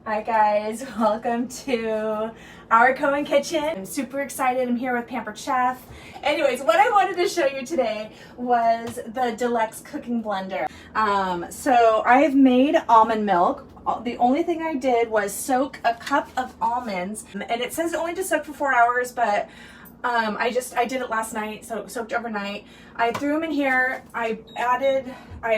Hi guys, welcome to our Cohen Kitchen. I'm super excited. I'm here with Pampered Chef. Anyways, what I wanted to show you today was the Deluxe cooking blender. So I've made almond milk. The only thing I did was soak a cup of almonds, and it says only to soak for 4 hours, but I did it last night, so it soaked overnight. I threw them in here. I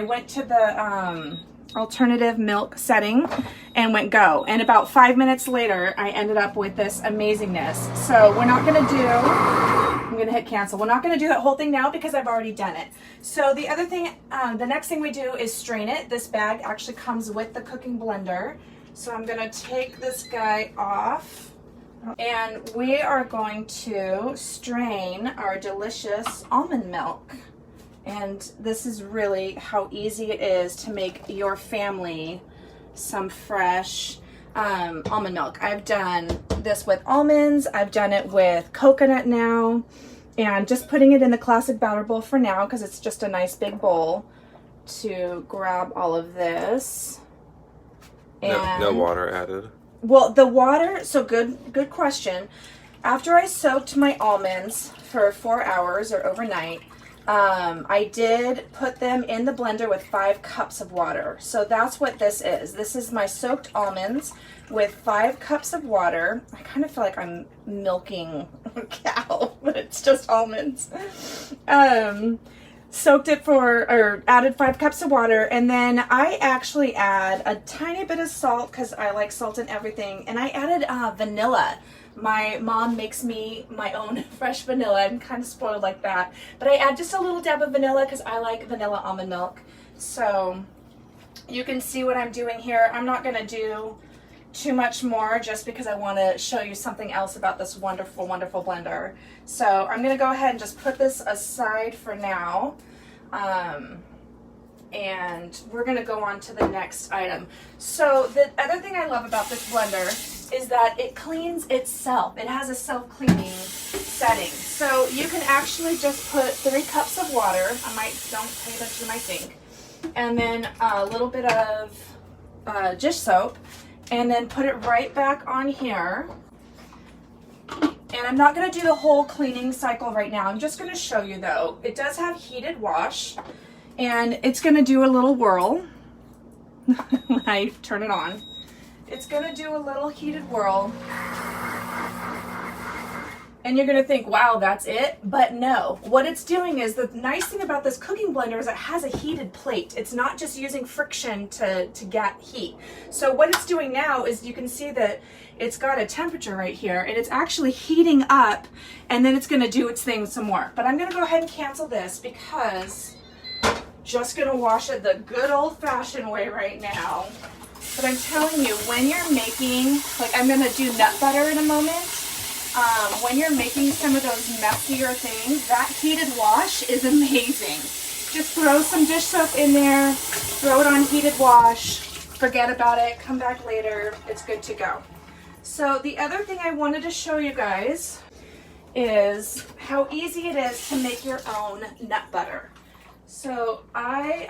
went to the alternative milk setting and went go, and about 5 minutes later I ended up with this amazingness. So we're not gonna do, I'm gonna hit cancel. We're not gonna do that whole thing now because I've already done it. So the other thing, the next thing we do is strain it. This bag actually comes with the cooking blender. So I'm gonna take this guy off and we are going to strain our delicious almond milk. And this is really how easy it is to make your family some fresh almond milk. I've done this with almonds, I've done it with coconut now, and just putting it in the classic batter bowl for now because it's just a nice big bowl to grab all of this. And no water added? Well, the water, so good question. After I soaked my almonds for 4 hours or overnight, I did put them in the blender with 5 cups of water. So that's what this is. This is my soaked almonds with 5 cups of water. I kind of feel like I'm milking a cow, but it's just almonds. Soaked it or added 5 cups of water, and then I actually add a tiny bit of salt because I like salt in everything, and I added vanilla. My mom makes me my own fresh vanilla. I'm kind of spoiled like that, but I add just a little dab of vanilla because I like vanilla almond milk. So you can see what I'm doing here. I'm not gonna do too much more just because I want to show you something else about this wonderful blender. So I'm gonna go ahead and just put this aside for now, and we're gonna go on to the next item. So the other thing I love about this blender is that it cleans itself. It has a self-cleaning setting. So you can actually just put 3 cups of water. Don't pay attention to my sink. And then a little bit of dish soap, and then put it right back on here. And I'm not gonna do the whole cleaning cycle right now. I'm just gonna show you though. It does have heated wash, and it's gonna do a little whirl when I turn it on. It's gonna do a little heated whirl. And you're gonna think, wow, that's it? But no, what it's doing is, the nice thing about this cooking blender is it has a heated plate. It's not just using friction to get heat. So what it's doing now is you can see that it's got a temperature right here, and it's actually heating up, and then it's gonna do its thing some more. But I'm gonna go ahead and cancel this because I'm just gonna wash it the good old fashioned way right now. But I'm telling you, when you're making, like I'm gonna do nut butter in a moment, when you're making some of those messier things, that heated wash is amazing. Just throw some dish soap in there, throw it on heated wash, forget about it, come back later, it's good to go. So the other thing I wanted to show you guys is how easy it is to make your own nut butter. So I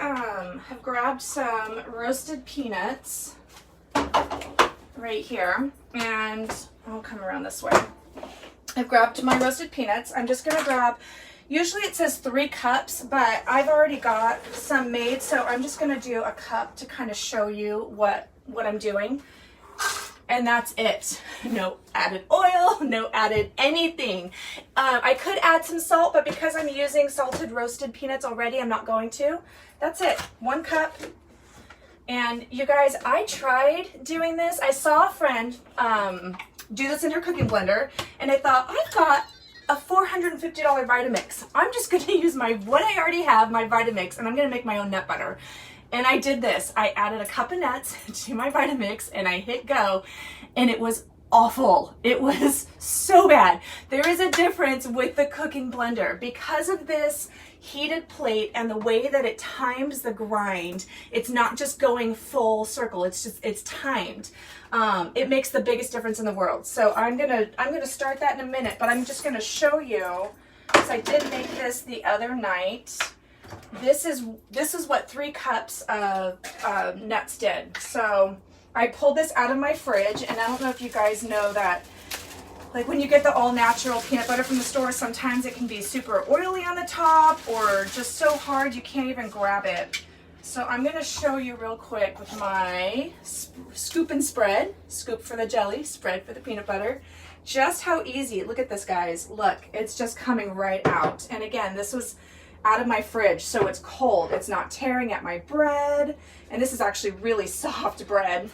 have grabbed some roasted peanuts right here, and I'll come around this way. I've grabbed my roasted peanuts. I'm just gonna grab, usually it says 3 cups, but I've already got some made, so I'm just gonna do a cup to kind of show you what I'm doing. And that's it. No added oil, no added anything. I could add some salt, but because I'm using salted roasted peanuts already, I'm not going to. That's it, 1 cup. And you guys, I tried doing this. I saw a friend do this in her cooking blender, and I thought, I've got a $450 Vitamix. I'm just gonna use what I already have, my Vitamix, and I'm gonna make my own nut butter. And I did this. I added a cup of nuts to my Vitamix, and I hit go, and it was awful. It was so bad. There is a difference with the cooking blender because of this heated plate and the way that it times the grind. It's not just going full circle. It's timed. It makes the biggest difference in the world. So I'm gonna start that in a minute, but I'm just gonna show you, because I did make this the other night. This is what 3 cups of nuts did. So I pulled this out of my fridge, and I don't know if you guys know that, like when you get the all natural peanut butter from the store, sometimes it can be super oily on the top or just so hard you can't even grab it. So I'm gonna show you real quick with my scoop and spread, scoop for the jelly, spread for the peanut butter, just how easy. Look at this, guys. Look, it's just coming right out. And again, this was out of my fridge, so it's cold. It's not tearing at my bread. And this is actually really soft bread.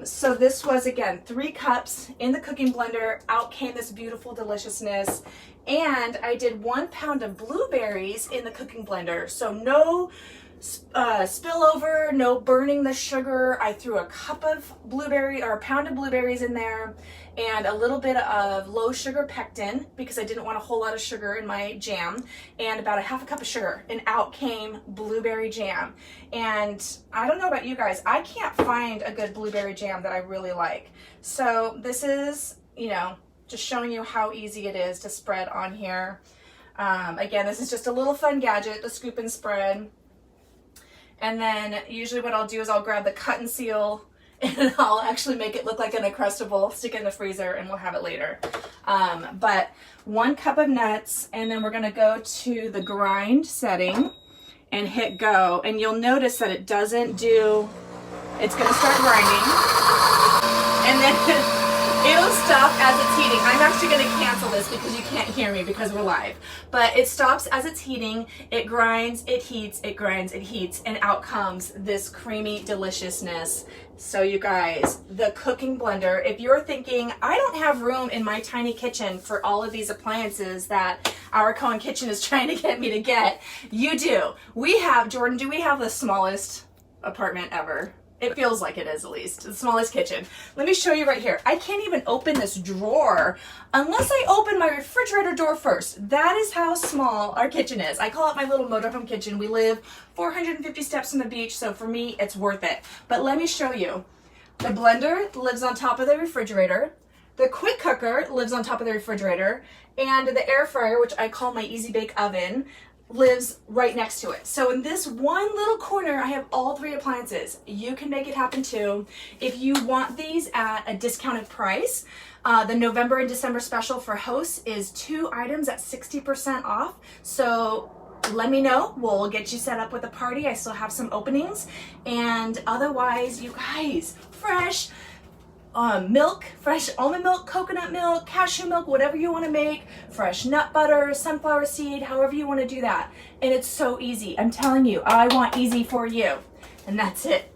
So this was, again, 3 cups in the cooking blender. Out came this beautiful deliciousness. And I did 1 pound of blueberries in the cooking blender. So no spillover, no burning the sugar. I threw a cup of blueberry or a pound of blueberries in there and a little bit of low sugar pectin because I didn't want a whole lot of sugar in my jam, and about a half a cup of sugar, and out came blueberry jam. And I don't know about you guys, I can't find a good blueberry jam that I really like. So this is, you know, just showing you how easy it is to spread on here. Again, this is just a little fun gadget, the scoop and spread. And then usually what I'll do is I'll grab the cut and seal and I'll actually make it look like an Uncrustable, stick it in the freezer, and we'll have it later. But 1 cup of nuts, and then we're gonna go to the grind setting and hit go. And you'll notice that it doesn't do, it's gonna start grinding. And then it'll stop as it's heating. I'm actually going to cancel this because you can't hear me because we're live. But it stops as it's heating. It grinds, it heats, it grinds, it heats, and out comes this creamy deliciousness. So you guys, the cooking blender, if you're thinking, I don't have room in my tiny kitchen for all of these appliances that our Cohen Kitchen is trying to get me to get, you do. We have, Jordan, do we have the smallest apartment ever? It feels like it is, at least. The smallest kitchen. Let me show you right here. I can't even open this drawer unless I open my refrigerator door first. That is how small our kitchen is. I call it my little motorhome kitchen. We live 450 steps from the beach, so for me, it's worth it. But let me show you. The blender lives on top of the refrigerator. The quick cooker lives on top of the refrigerator. And the air fryer, which I call my Easy Bake Oven, lives right next to it. So in this one little corner, I have all 3 appliances. You can make it happen too. If you want these at a discounted price, the November and December special for hosts is 2 items at 60% off. So let me know. We'll get you set up with a party. I still have some openings. And otherwise, you guys, fresh milk, fresh almond milk, coconut milk, cashew milk, whatever you want to make, fresh nut butter, sunflower seed, however you want to do that. And it's so easy. I'm telling you, I want easy for you. And that's it.